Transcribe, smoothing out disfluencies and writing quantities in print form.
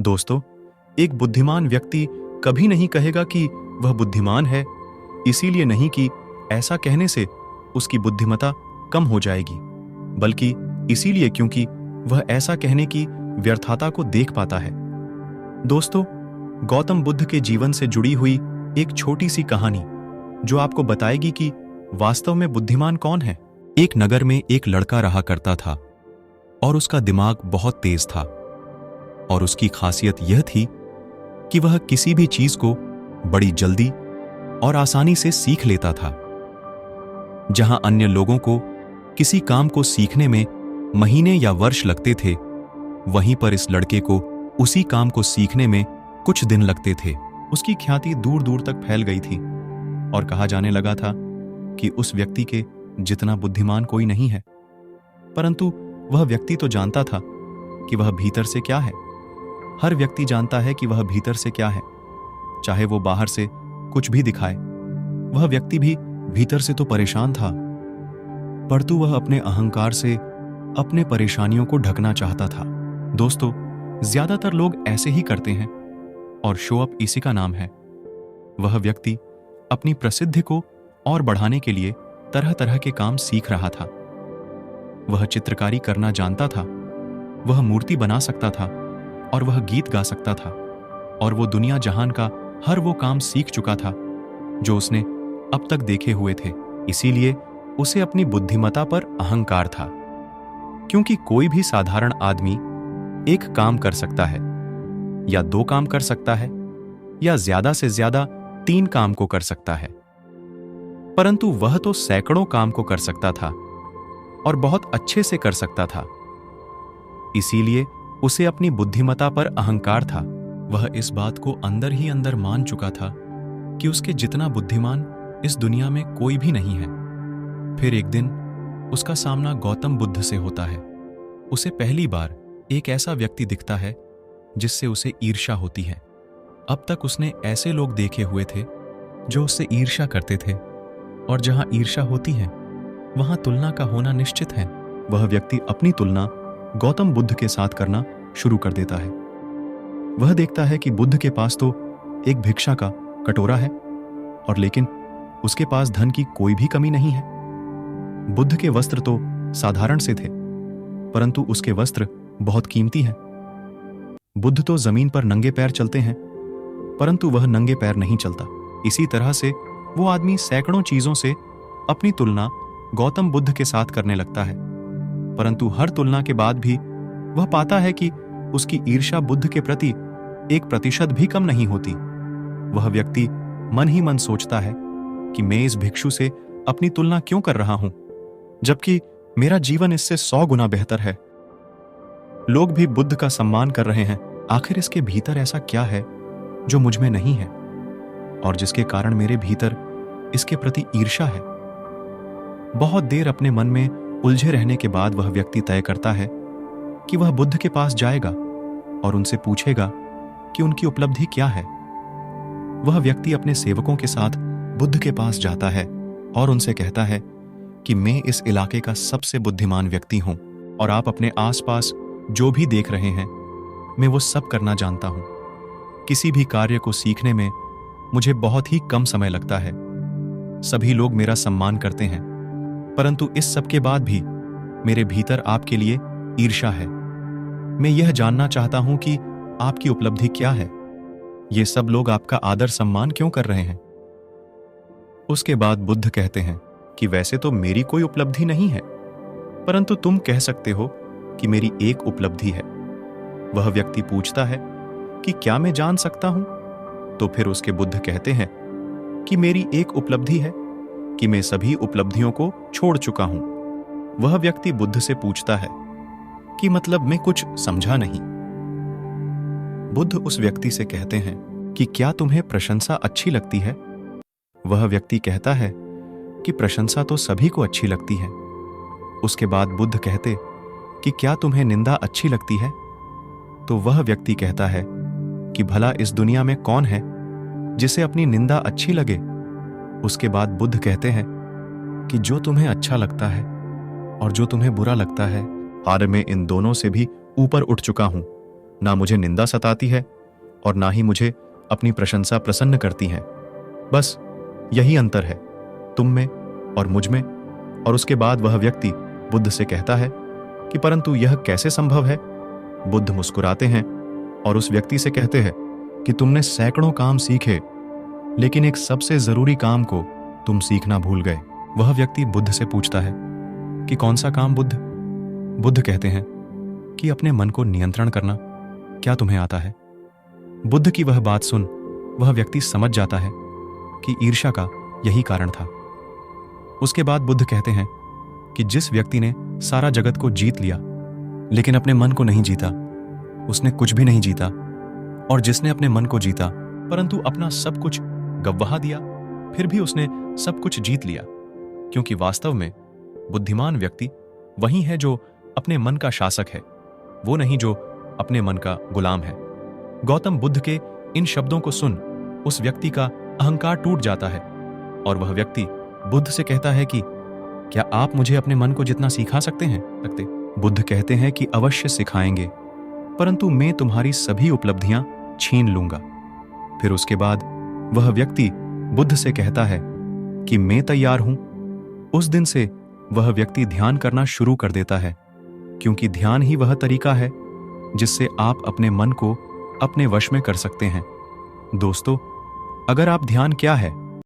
दोस्तों, एक बुद्धिमान व्यक्ति कभी नहीं कहेगा कि वह बुद्धिमान है, इसीलिए नहीं कि ऐसा कहने से उसकी बुद्धिमत्ता कम हो जाएगी, बल्कि इसीलिए क्योंकि वह ऐसा कहने की व्यर्थता को देख पाता है। दोस्तों, गौतम बुद्ध के जीवन से जुड़ी हुई एक छोटी सी कहानी जो आपको बताएगी कि वास्तव में बुद्धिमान कौन है। एक नगर में एक लड़का रहा करता था और उसका दिमाग बहुत तेज था और उसकी खासियत यह थी कि वह किसी भी चीज को बड़ी जल्दी और आसानी से सीख लेता था। जहां अन्य लोगों को किसी काम को सीखने में महीने या वर्ष लगते थे, वहीं पर इस लड़के को उसी काम को सीखने में कुछ दिन लगते थे। उसकी ख्याति दूर दूर तक फैल गई थी और कहा जाने लगा था कि उस व्यक्ति के जितना बुद्धिमान कोई नहीं है। परंतु वह व्यक्ति तो जानता था कि वह भीतर से क्या है। हर व्यक्ति जानता है कि वह भीतर से क्या है, चाहे वो बाहर से कुछ भी दिखाए। वह व्यक्ति भी भीतर से तो परेशान था, परंतु वह अपने अहंकार से अपने परेशानियों को ढकना चाहता था। दोस्तों, ज्यादातर लोग ऐसे ही करते हैं और शो अप इसी का नाम है। वह व्यक्ति अपनी प्रसिद्धि को और बढ़ाने के लिए तरह तरह के काम सीख रहा था। वह चित्रकारी करना जानता था, वह मूर्ति बना सकता था और वह गीत गा सकता था, और वो दुनिया जहान का हर वो काम सीख चुका था जो उसने अब तक देखे हुए थे। इसीलिए उसे अपनी बुद्धिमत्ता पर अहंकार था, क्योंकि कोई भी साधारण आदमी एक काम कर सकता है, या 2 काम कर सकता है, या ज्यादा से ज्यादा 3 काम को कर सकता है, परंतु वह तो सैकड़ों काम को कर सकता था और बहुत अच्छे से कर सकता था। इसीलिए उसे अपनी बुद्धिमत्ता पर अहंकार था। वह इस बात को अंदर ही अंदर मान चुका था कि उसके जितना बुद्धिमान इस दुनिया में कोई भी नहीं है। फिर एक दिन उसका सामना गौतम बुद्ध से होता है। उसे पहली बार एक ऐसा व्यक्ति दिखता है जिससे उसे ईर्ष्या होती है। अब तक उसने ऐसे लोग देखे हुए थे जो उससे ईर्ष्या करते थे, और जहां ईर्ष्या होती है वहां तुलना का होना निश्चित है। वह व्यक्ति अपनी तुलना गौतम बुद्ध के साथ करना शुरू कर देता है। वह देखता है कि बुद्ध के पास तो एक भिक्षा का कटोरा है, और लेकिन उसके पास धन की कोई भी कमी नहीं है। बुद्ध के वस्त्र तो साधारण से थे, परंतु उसके वस्त्र बहुत कीमती हैं। बुद्ध तो जमीन पर नंगे पैर चलते हैं, परंतु वह नंगे पैर नहीं चलता। इसी तरह से वो आदमी सैकड़ों चीजों से अपनी तुलना गौतम बुद्ध के साथ करने लगता है, परंतु हर तुलना के बाद भी वह पाता है कि उसकी ईर्ष्या बुद्ध के प्रति 1% भी कम नहीं होती। वह व्यक्ति मन ही मन सोचता है कि मैं इस भिक्षु से अपनी तुलना क्यों कर रहा हूं, जबकि मेरा जीवन इससे 100 गुना बेहतर है। लोग भी बुद्ध का सम्मान कर रहे हैं। आखिर इसके भीतर ऐसा क्या है जो मुझ में नहीं है, और जिसके कारण मेरे भीतर इसके प्रति ईर्ष्या है। बहुत देर अपने मन में उलझे रहने के बाद वह व्यक्ति तय करता है कि वह बुद्ध के पास जाएगा और उनसे पूछेगा कि उनकी उपलब्धि क्या है। वह व्यक्ति अपने सेवकों के साथ बुद्ध के पास जाता है और उनसे कहता है कि मैं इस इलाके का सबसे बुद्धिमान व्यक्ति हूं, और आप अपने आसपास जो भी देख रहे हैं मैं वो सब करना जानता हूं। किसी भी कार्य को सीखने में मुझे बहुत ही कम समय लगता है। सभी लोग मेरा सम्मान करते हैं, परंतु इस सब के बाद भी मेरे भीतर आपके लिए ईर्ष्या है। मैं यह जानना चाहता हूं कि आपकी उपलब्धि क्या है। ये सब लोग आपका आदर सम्मान क्यों कर रहे हैं। उसके बाद बुद्ध कहते हैं कि वैसे तो मेरी कोई उपलब्धि नहीं है, परंतु तुम कह सकते हो कि मेरी एक उपलब्धि है। वह व्यक्ति पूछता है कि क्या मैं जान सकता हूं। तो फिर उसके बुद्ध कहते हैं कि मेरी एक उपलब्धि है कि मैं सभी उपलब्धियों को छोड़ चुका हूं। वह व्यक्ति बुद्ध से पूछता है कि मतलब मैं कुछ समझा नहीं। बुद्ध उस व्यक्ति से कहते हैं कि क्या तुम्हें प्रशंसा अच्छी लगती है। वह व्यक्ति कहता है कि प्रशंसा तो सभी को अच्छी लगती है। उसके बाद बुद्ध कहते कि क्या तुम्हें निंदा अच्छी लगती है। तो वह व्यक्ति कहता है कि भला इस दुनिया में कौन है जिसे अपनी निंदा अच्छी लगे। उसके बाद बुद्ध कहते हैं कि जो तुम्हें अच्छा लगता है और जो तुम्हें बुरा लगता है, और मैं इन दोनों से भी ऊपर उठ चुका हूं। ना मुझे निंदा सताती है और ना ही मुझे अपनी प्रशंसा प्रसन्न करती हैं। बस यही अंतर है तुम में और मुझ में। और उसके बाद वह व्यक्ति बुद्ध से कहता है कि परंतु यह कैसे संभव है? बुद्ध मुस्कुराते हैं और उस व्यक्ति से कहते हैं कि तुमने सैकड़ों काम सीखे, लेकिन एक सबसे जरूरी काम को तुम सीखना भूल गए। वह व्यक्ति बुद्ध से पूछता है कि कौन सा काम बुद्ध? बुद्ध कहते हैं कि अपने मन को नियंत्रण करना। क्या तुम्हें आता है? बुद्ध की वह बात सुन वह व्यक्ति समझ जाता है कि ईर्ष्या का यही कारण था। उसके बाद बुद्ध कहते हैं कि जिस व्यक्ति ने सारा जगत को जीत लिया लेकिन अपने मन को नहीं जीता, उसने कुछ भी नहीं जीता। और जिसने अपने मन को जीता परंतु अपना सब कुछ गंवा दिया, फिर भी उसने सब कुछ जीत लिया। क्योंकि वास्तव में बुद्धिमान व्यक्ति वही है जो अपने मन का शासक है, वो नहीं जो अपने मन का गुलाम है। गौतम बुद्ध के इन शब्दों को सुन उस व्यक्ति का अहंकार टूट जाता है और वह व्यक्ति बुद्ध से कहता है कि क्या आप मुझे अपने मन को जितना सिखा सकते हैं? बुद्ध कहते हैं कि अवश्य सिखाएंगे, परंतु मैं तुम्हारी सभी उपलब्धियां छीन लूंगा। फिर उसके बाद वह व्यक्ति बुद्ध से कहता है कि मैं तैयार हूं। उस दिन से वह व्यक्ति ध्यान करना शुरू कर देता है, क्योंकि ध्यान ही वह तरीका है जिससे आप अपने मन को अपने वश में कर सकते हैं। दोस्तों, अगर आप ध्यान क्या है